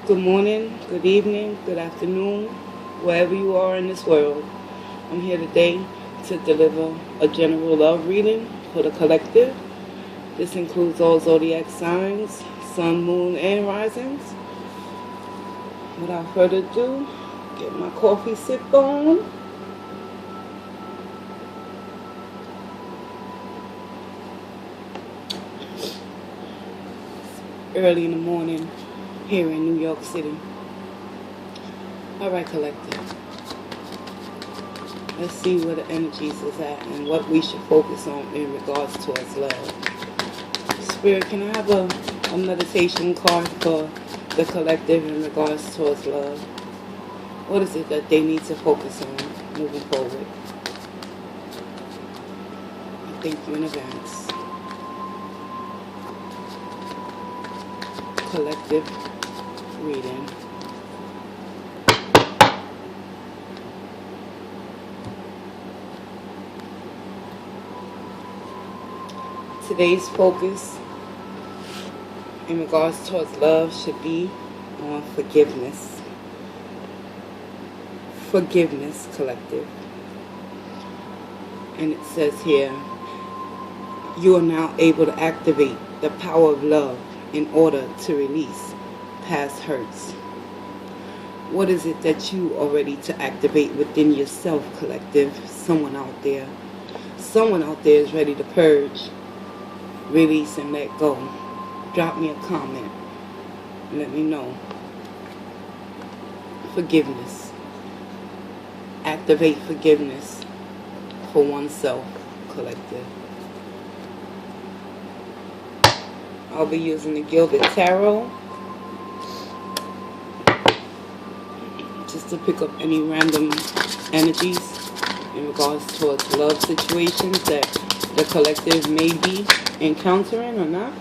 Good morning, good evening, good afternoon, wherever you are in this world. I'm here today to deliver a general love reading for the collective. This includes all zodiac signs, sun, moon, and risings. Without further ado, get my coffee sip on. Early in the morning here in New York City. Alright, collective. Let's see where the energies is at and what we should focus on in regards towards love. Spirit, can I have a meditation card for the collective in regards towards love? What is it that they need to focus on moving forward? I thank you in advance. Collective reading. Today's focus in regards towards love should be on forgiveness. Forgiveness, collective. And it says here, you are now able to activate the power of love in order to release past hurts. What is it that you are ready to activate within yourself, collective? Someone out there is ready to purge, release, and let go. Drop me a comment. Let me know. Forgiveness. Activate forgiveness for oneself, collective. I'll be using the Gilded Tarot just to pick up any random energies in regards towards love situations that the collective may be encountering or not.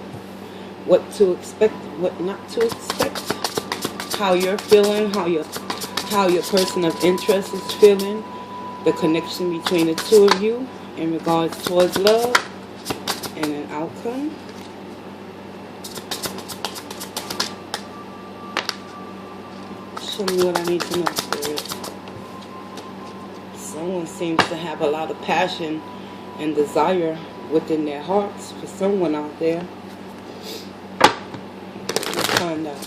What to expect, what not to expect. How you're feeling, how your person of interest is feeling. The connection between the two of you in regards towards love and an outcome. Show me what I need to know, Spirit. Someone seems to have a lot of passion and desire within their hearts for someone out there. Let's find out.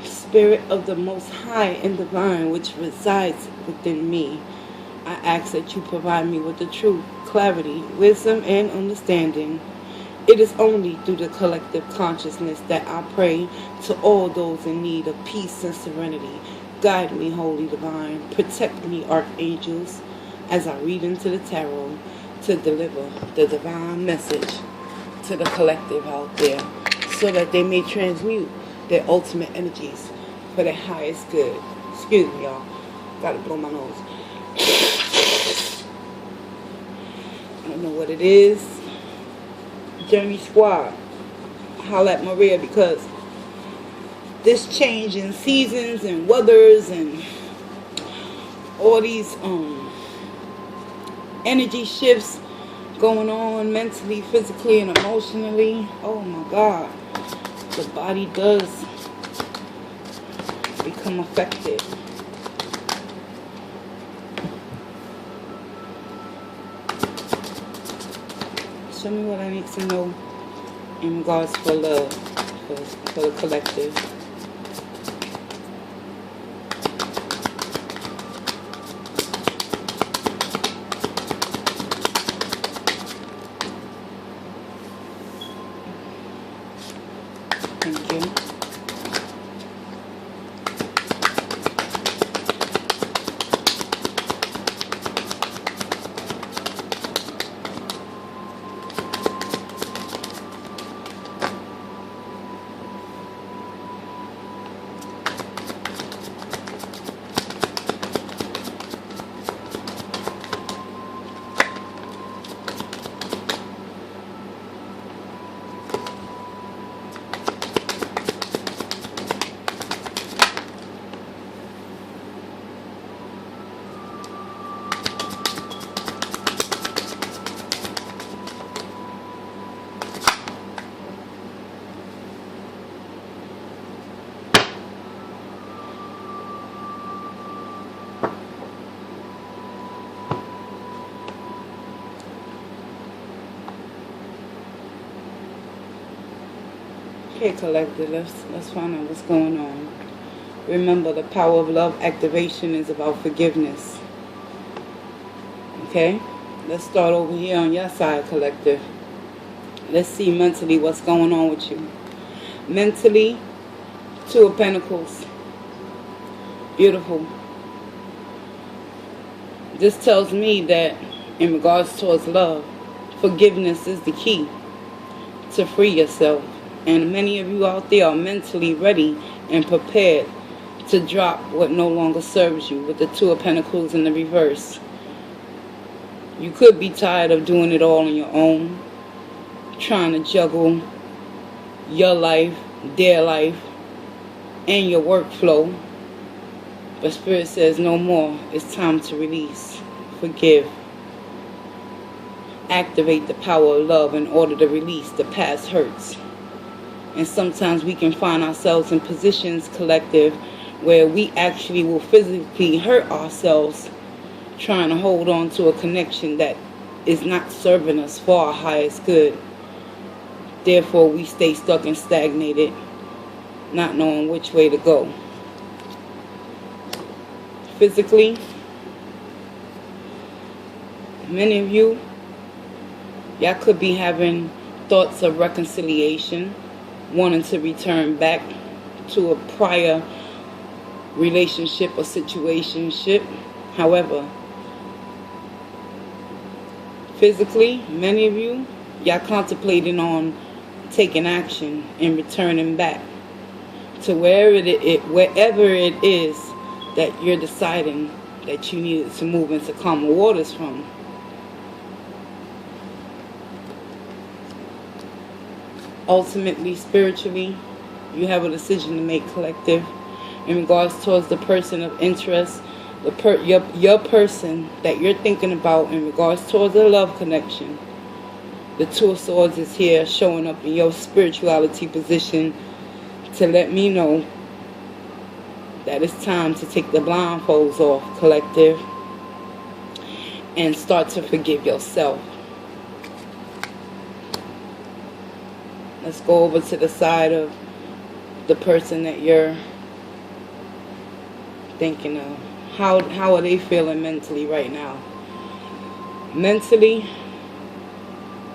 Spirit of the Most High and Divine, which resides within me, I ask that you provide me with the truth, clarity, wisdom, and understanding. It is only through the collective consciousness that I pray to all those in need of peace and serenity. Guide me, Holy Divine. Protect me, Archangels, as I read into the tarot to deliver the divine message to the collective out there so that they may transmute their ultimate energies for their highest good. Excuse me, y'all. Gotta blow my nose. I don't know what it is. Journey Squad, holla at Maria, because this change in seasons and weathers and all these energy shifts going on mentally, physically, and emotionally. Oh my God, the body does become affected. Show me what I need to know in regards for love, for the collective. Thank you. Okay, collective, let's find out what's going on. Remember, the power of love activation is about forgiveness. Okay? Let's start over here on your side, collective. Let's see mentally what's going on with you. Mentally, Two of Pentacles. Beautiful. This tells me that in regards towards love, forgiveness is the key to free yourself. And many of you out there are mentally ready and prepared to drop what no longer serves you with the Two of Pentacles in the reverse. You could be tired of doing it all on your own, trying to juggle your life, their life, and your workflow. But Spirit says no more. It's time to release, forgive. Activate the power of love in order to release the past hurts. And sometimes we can find ourselves in positions, collective, where we actually will physically hurt ourselves trying to hold on to a connection that is not serving us for our highest good. Therefore, we stay stuck and stagnated, not knowing which way to go. Physically, many of you, y'all could be having thoughts of reconciliation, wanting to return back to a prior relationship or situationship. However, physically, many of you, y'all contemplating on taking action and returning back to wherever it is that you're deciding that you needed to move into calmer waters from. Ultimately, spiritually, you have a decision to make, collective, in regards towards the person of interest, your person that you're thinking about in regards towards the love connection. The Two of Swords is here showing up in your spirituality position to let me know that it's time to take the blindfolds off, collective, and start to forgive yourself. Let's go over to the side of the person that you're thinking of. How are they feeling mentally right now? Mentally,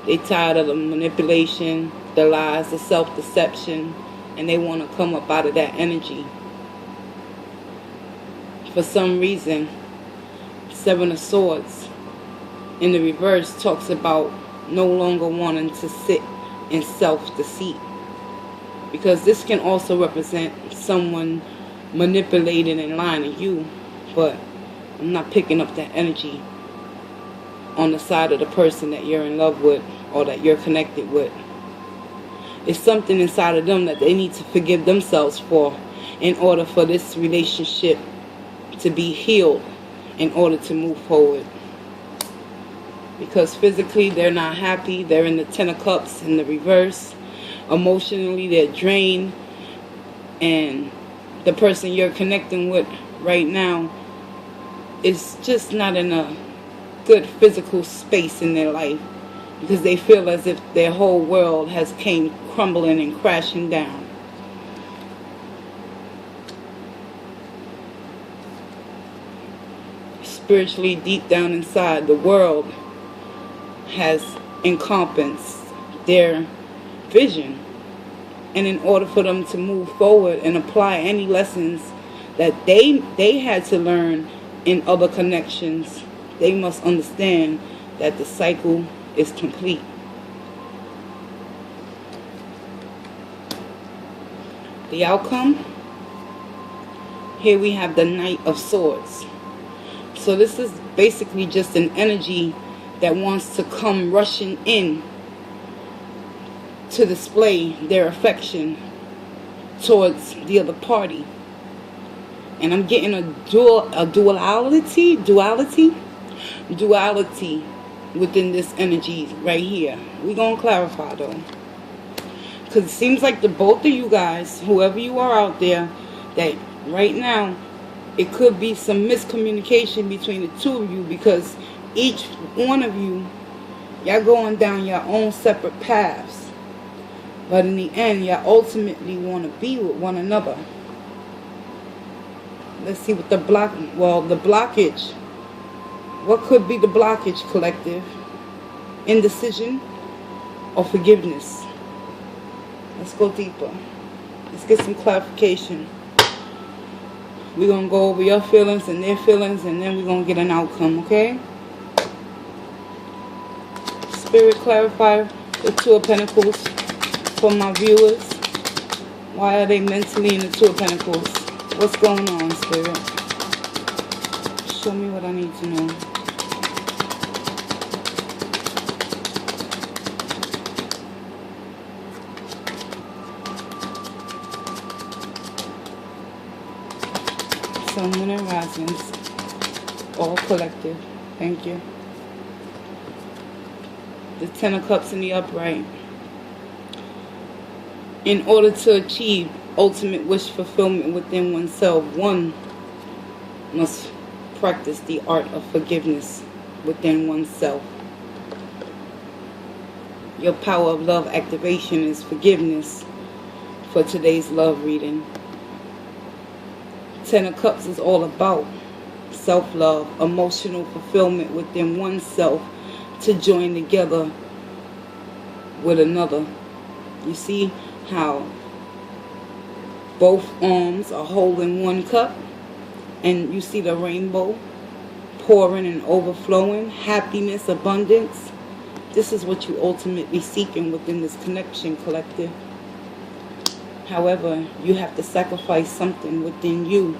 they tired of the manipulation, the lies, the self-deception, and they want to come up out of that energy. For some reason, Seven of Swords in the reverse talks about no longer wanting to sit in self-deceit. Because this can also represent someone manipulating and lying to you. But I'm not picking up that energy on the side of the person that you're in love with or that you're connected with. It's something inside of them that they need to forgive themselves for in order for this relationship to be healed, in order to move forward. Because physically they're not happy. They're in the Ten of Cups in the reverse. Emotionally they're drained. And the person you're connecting with right now is just not in a good physical space in their life, because they feel as if their whole world has came crumbling and crashing down. Spiritually, deep down inside, the world has encompassed their vision. And in order for them to move forward and apply any lessons that they had to learn in other connections, they must understand that the cycle is complete. The outcome, here we have the Knight of Swords. So this is basically just an energy that wants to come rushing in to display their affection towards the other party. And I'm getting a duality within this energy right here. We're going to clarify though. Because it seems like the both of you guys, whoever you are out there, that right now it could be some miscommunication between the two of you, because each one of you, y'all going down your own separate paths. But in the end, you ultimately want to be with one another. Let's see what the blockage. What could be the blockage, collective? Indecision or forgiveness? Let's go deeper. Let's get some clarification. We're going to go over your feelings and their feelings, and then we're going to get an outcome, okay? Spirit, clarify the Two of Pentacles for my viewers. Why are they mentally in the Two of Pentacles? What's going on, Spirit? Show me what I need to know. Sun, Moon, and Risings. All collective. Thank you. The Ten of Cups in the upright. In order to achieve ultimate wish fulfillment within oneself, one must practice the art of forgiveness within oneself. Your power of love activation is forgiveness for today's love reading. Ten of Cups is all about self-love, emotional fulfillment within oneself to join together with another. You see how both arms are holding one cup, and you see the rainbow pouring and overflowing, happiness, abundance. This is what you ultimately seeking within this connection, collective. However, you have to sacrifice something within you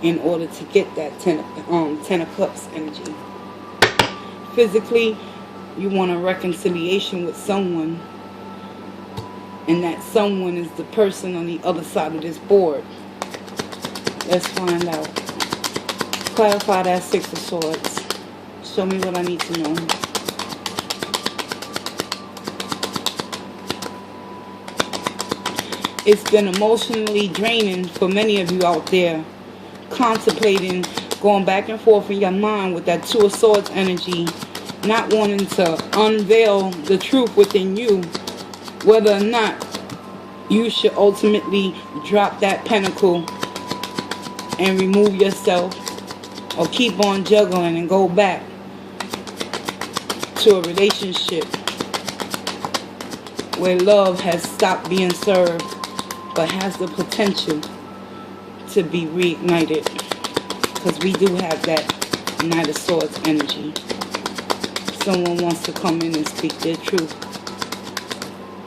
in order to get that Ten of Cups energy. Physically, you want a reconciliation with someone, and that someone is the person on the other side of this board. Let's find out. Clarify that Six of Swords. Show me what I need to know. It's been emotionally draining for many of you out there, contemplating, going back and forth in your mind with that Two of Swords energy, not wanting to unveil the truth within you, whether or not you should ultimately drop that pentacle and remove yourself, or keep on juggling and go back to a relationship where love has stopped being served but has the potential to be reignited, because we do have that Knight of Swords energy. Someone wants to come in and speak their truth.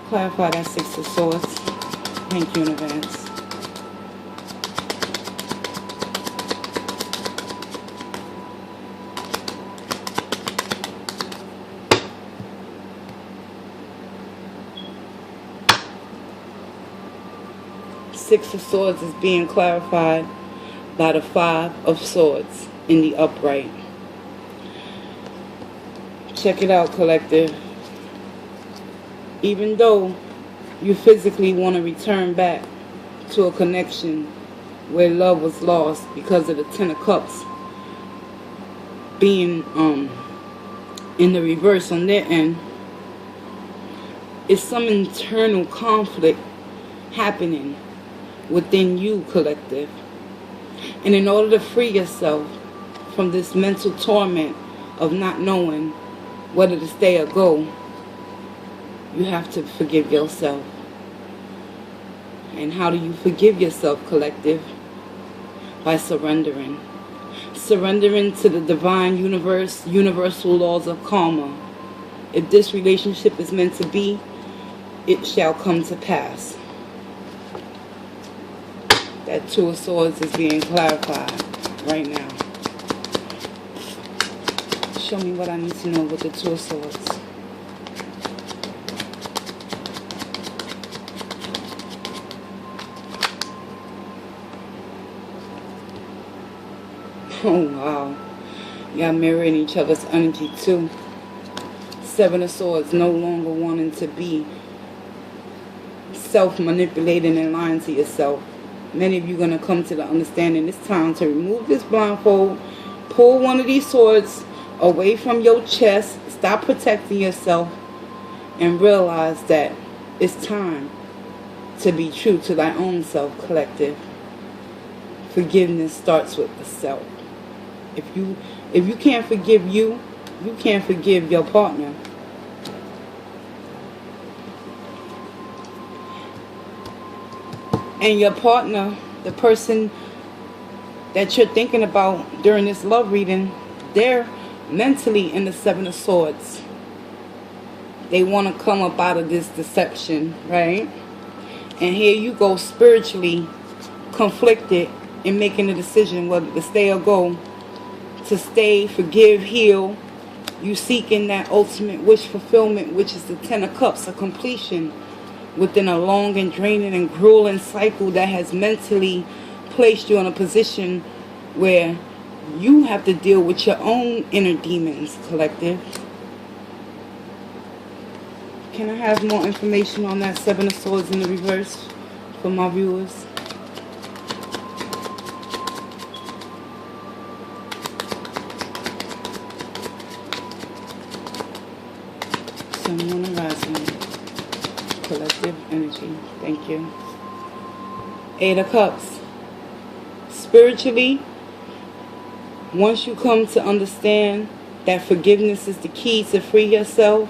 Clarify that Six of Swords. Thank you in advance. Six of Swords is being clarified by the Five of Swords in the upright. Check it out, collective. Even though you physically want to return back to a connection where love was lost because of the Ten of Cups being in the reverse on their end, it's some internal conflict happening within you, collective. And in order to free yourself from this mental torment of not knowing whether to stay or go, you have to forgive yourself. And how do you forgive yourself, collective? By surrendering. Surrendering to the divine universe, universal laws of karma. If this relationship is meant to be, it shall come to pass. That Two of Swords is being clarified right now. Show me what I need to know with the Two of Swords. Oh, wow. Y'all mirroring each other's energy too. Seven of Swords, no longer wanting to be self-manipulating and lying to yourself. Many of you are going to come to the understanding it's time to remove this blindfold, pull one of these swords away from your chest, stop protecting yourself, and realize that It's time to be true to thy own self, collective. Forgiveness starts with the self. If you can't forgive you, you can't forgive your partner. And your partner, the person that you're thinking about during this love reading, they're mentally in the Seven of Swords. They want to come up out of this deception, right? And here you go, spiritually conflicted in making a decision whether to stay or go. To stay, forgive, heal. You seeking that ultimate wish fulfillment, which is the Ten of Cups, a completion within a long and draining and grueling cycle that has mentally placed you in a position where you have to deal with your own inner demons, collective. Can I have more information on that Seven of Swords in the reverse for my viewers? Someone arising. Collective energy. Thank you. Eight of Cups. Spiritually, once you come to understand that forgiveness is the key to free yourself,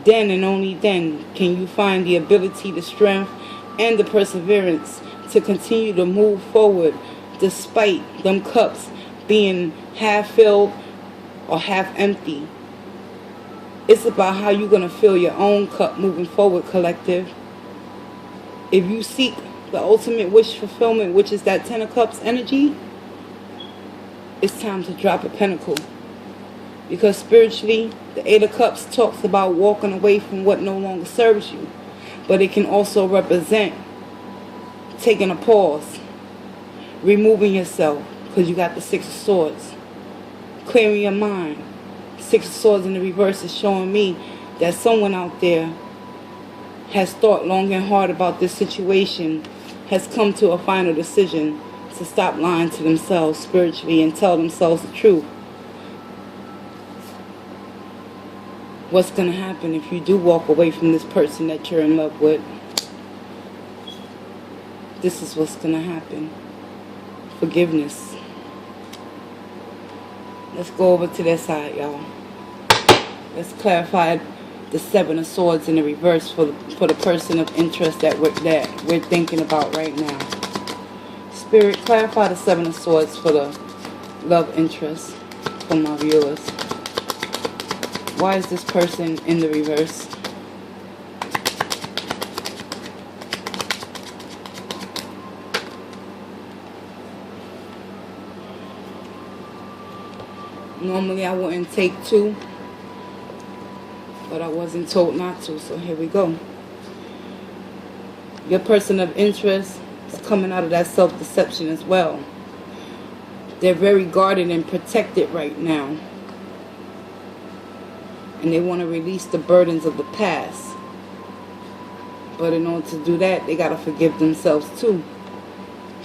then and only then can you find the ability, the strength, and the perseverance to continue to move forward despite them cups being half filled or half empty. It's about how you're going to fill your own cup moving forward, collective. If you seek the ultimate wish fulfillment, which is that Ten of Cups energy, it's time to drop a pentacle. Because spiritually, the Eight of Cups talks about walking away from what no longer serves you. But it can also represent taking a pause, removing yourself, because you got the Six of Swords, clearing your mind. Six of Swords in the reverse is showing me that someone out there has thought long and hard about this situation, has come to a final decision to stop lying to themselves spiritually and tell themselves the truth. What's going to happen if you do walk away from this person that you're in love with? This is what's going to happen. Forgiveness. Let's go over to this side, y'all. Let's clarify the Seven of Swords in the reverse for the person of interest that we're thinking about right now. Spirit, clarify the Seven of Swords for the love interest for my viewers. Why is this person in the reverse? Normally I wouldn't take two, but I wasn't told not to, so here we go. Your person of interest is coming out of that self-deception as well. They're very guarded and protected right now. And they want to release the burdens of the past. But in order to do that, they got to forgive themselves too.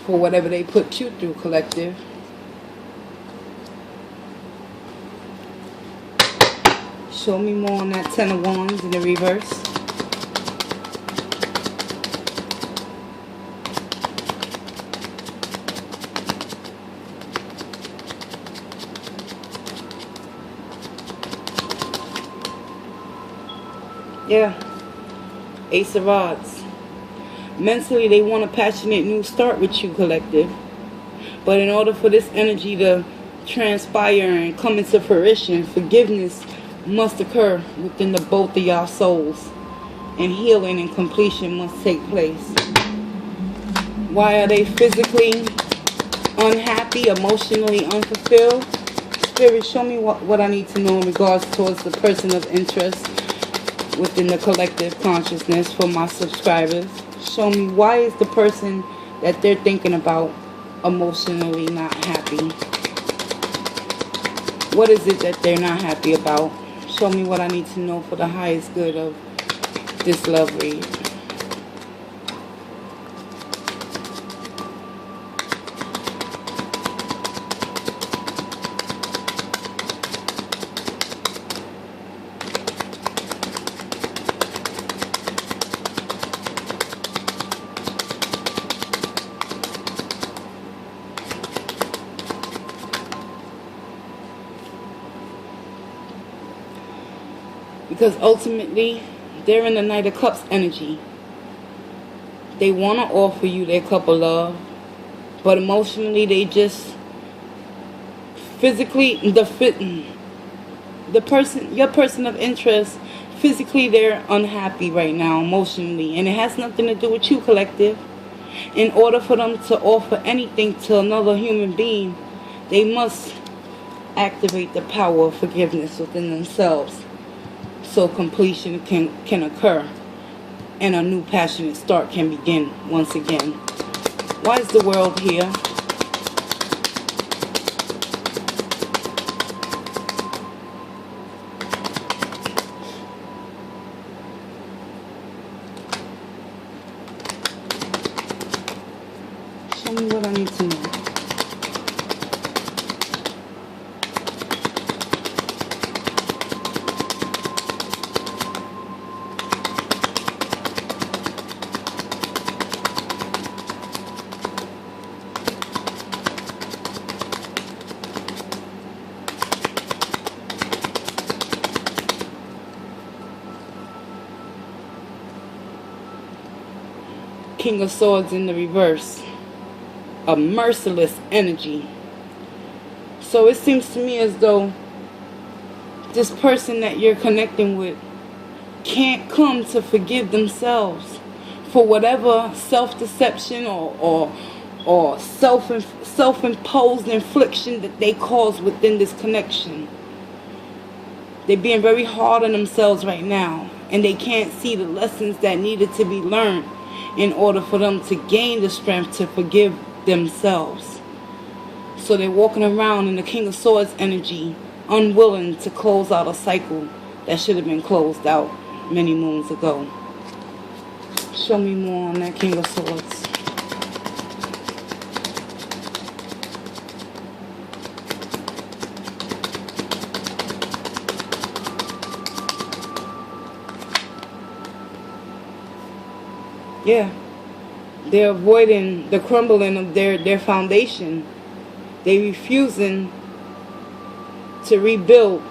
For whatever they put you through, collective. Show me more on that Ten of Wands in the reverse. Yeah. Ace of Rods. Mentally, they want a passionate new start with you, collective. But in order for this energy to transpire and come into fruition, forgiveness must occur within the both of y'all souls, and healing and completion must take place. Why are they physically unhappy, emotionally unfulfilled? Spirit, show me what I need to know in regards towards the person of interest within the collective consciousness for my subscribers. Show me, why is the person that they're thinking about emotionally not happy? What is it that they're not happy about? Show me what I need to know for the highest good of this love read. Because ultimately, they're in the Knight of Cups energy. They want to offer you their cup of love, but emotionally they just physically your person of interest, physically they're unhappy right now emotionally, and it has nothing to do with you, collective. In order for them to offer anything to another human being, they must activate the power of forgiveness within themselves, so completion can occur and a new passionate start can begin once again. Why is the world here? Show me what I need to know. King of Swords in the reverse. A merciless energy. So it seems to me as though this person that you're connecting with can't come to forgive themselves for whatever self-deception or self-imposed infliction that they cause within this connection. They're being very hard on themselves right now, and they can't see the lessons that needed to be learned in order for them to gain the strength to forgive themselves. So they're walking around in the King of Swords energy, unwilling to close out a cycle that should have been closed out many moons ago. Show me more on that King of Swords. Yeah, they're avoiding the crumbling of their foundation. They're refusing to rebuild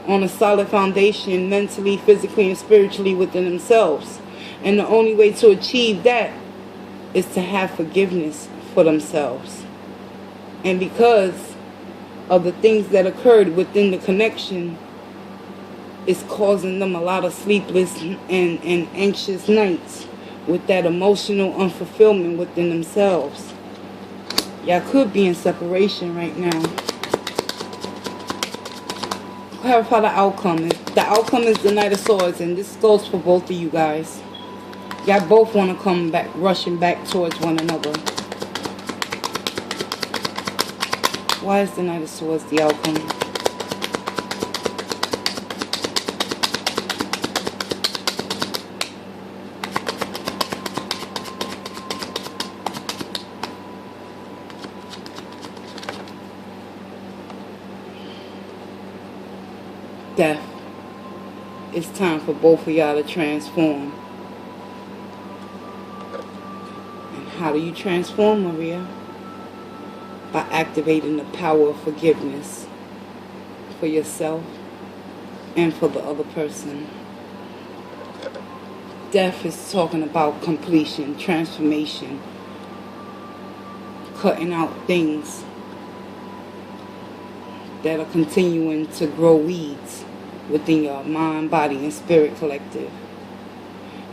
on a solid foundation mentally, physically, and spiritually within themselves. And the only way to achieve that is to have forgiveness for themselves. And because of the things that occurred within the connection, it's causing them a lot of sleepless and anxious nights with that emotional unfulfillment within themselves. Y'all could be in separation right now. Clarify the outcome. The outcome is the Knight of Swords, and this goes for both of you guys. Y'all both want to come back, rushing back towards one another. Why is the Knight of Swords the outcome? Death. It's time for both of y'all to transform. And how do you transform, Maria? By activating the power of forgiveness for yourself and for the other person. Death is talking about completion, transformation, cutting out things that are continuing to grow weeds within your mind, body, and spirit collective.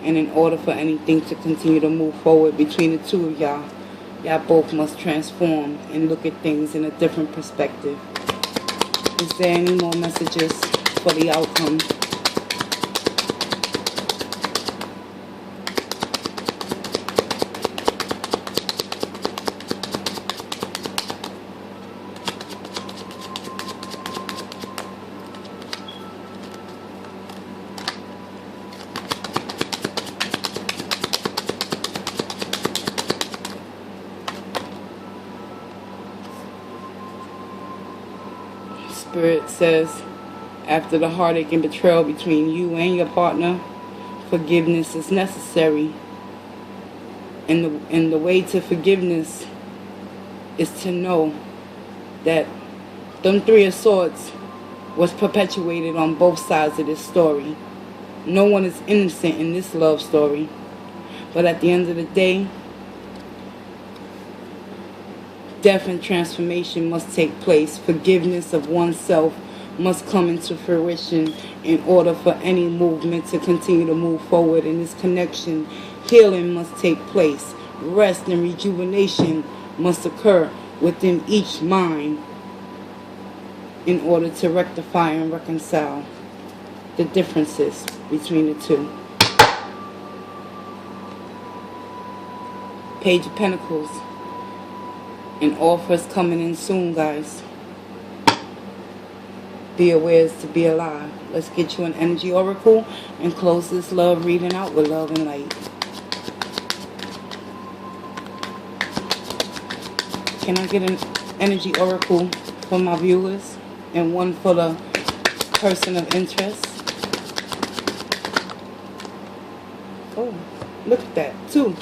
And in order for anything to continue to move forward between the two of y'all, y'all both must transform and look at things in a different perspective. Is there any more messages for the outcome? Spirit says, after the heartache and betrayal between you and your partner, forgiveness is necessary. And the way to forgiveness is to know that them Three of Swords was perpetuated on both sides of this story. No one is innocent in this love story. But at the end of the day, death and transformation must take place. Forgiveness of oneself must come into fruition in order for any movement to continue to move forward in this connection. Healing must take place. Rest and rejuvenation must occur within each mind in order to rectify and reconcile the differences between the two. Page of Pentacles. And offers coming in soon, guys. Be aware is to be alive. Let's get you an energy oracle and close this love reading out with love and light. Can I get an energy oracle for my viewers and one for the person of interest? Oh, look at that. 2.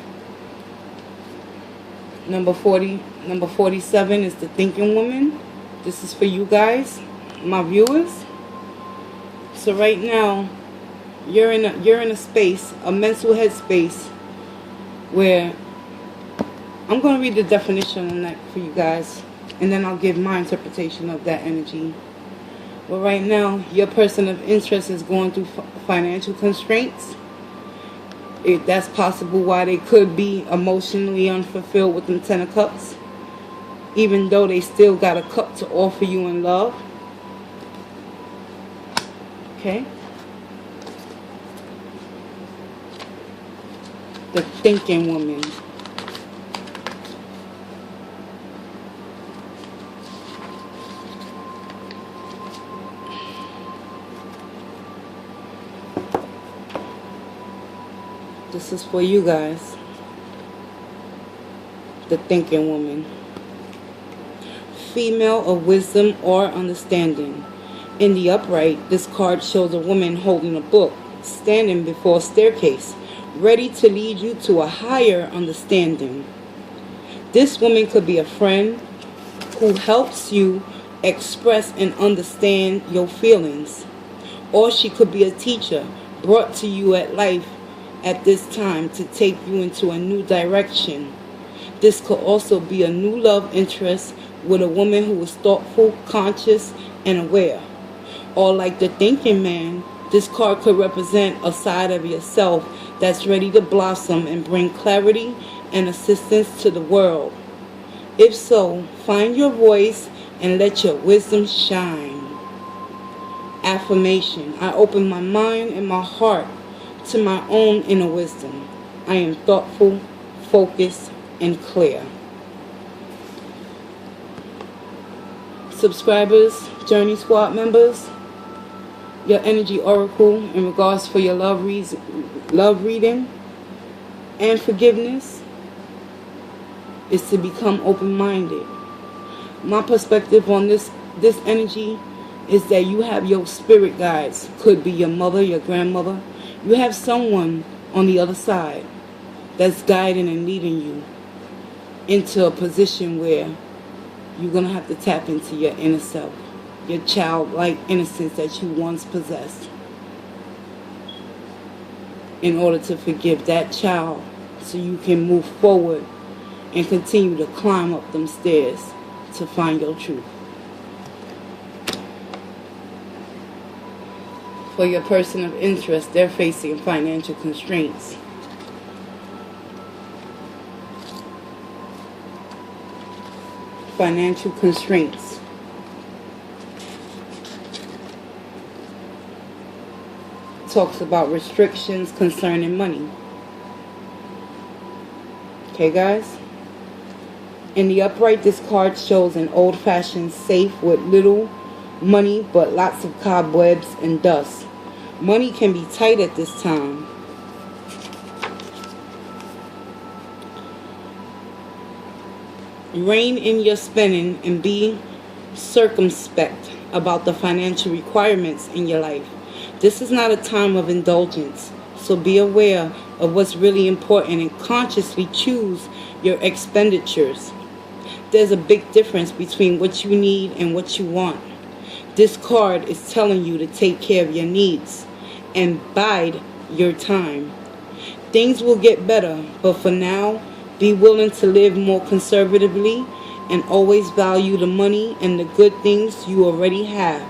Number 47 is the thinking woman. This is for you guys, my viewers. So right now, you're in a space, a mental headspace, where I'm going to read the definition on that for you guys, and then I'll give my interpretation of that energy. But right now, your person of interest is going through financial constraints. That's possible why they could be emotionally unfulfilled with them 10 of Cups, even though they still got a cup to offer you in love. Okay? The thinking woman. This is for you guys. The thinking woman. Female of wisdom or understanding. In the upright, this card shows a woman holding a book, standing before a staircase, ready to lead you to a higher understanding. This woman could be a friend who helps you express and understand your feelings. Or she could be a teacher brought to you at life at this time to take you into a new direction. This could also be a new love interest with a woman who is thoughtful, conscious, and aware. Or like the thinking man, this card could represent a side of yourself that's ready to blossom and bring clarity and assistance to the world. If so, find your voice and let your wisdom shine. Affirmation. I open my mind and my heart to my own inner wisdom. I am thoughtful, focused, and clear. Subscribers, Journey Squad members, your energy oracle in regards for your love reading and forgiveness is to become open-minded. My perspective on this energy is that you have your spirit guides. Could be your mother, your grandmother. You have someone on the other side that's guiding and leading you into a position where you're going to have to tap into your inner self, your childlike innocence that you once possessed, in order to forgive that child so you can move forward and continue to climb up them stairs to find your truth. For your person of interest, they're facing financial constraints. Financial constraints. Talks about restrictions concerning money. Okay, guys? In the upright, this card shows an old-fashioned safe with little money but lots of cobwebs and dust. Money can be tight at this time. Rein in your spending and be circumspect about the financial requirements in your life. This is not a time of indulgence, so be aware of what's really important and consciously choose your expenditures. There's a big difference between what you need and what you want. This card is telling you to take care of your needs and bide your time. Things will get better, but for now, be willing to live more conservatively and always value the money and the good things you already have.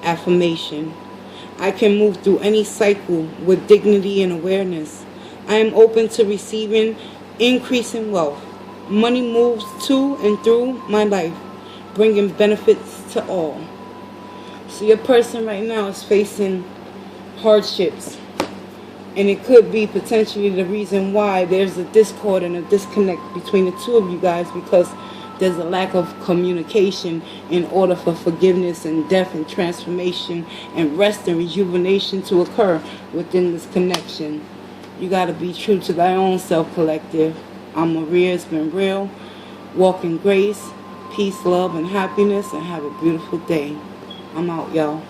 Affirmation. I can move through any cycle with dignity and awareness. I am open to receiving increasing wealth. Money moves to and through my life, bringing benefits to all. So your person right now is facing hardships, and it could be potentially the reason why there's a discord and a disconnect between the two of you guys, because there's a lack of communication in order for forgiveness and death and transformation and rest and rejuvenation to occur within this connection. You got to be true to thy own self, collective. I'm Maria. It's been real. Walk in grace, peace, love, and happiness, and have a beautiful day. I'm out, y'all.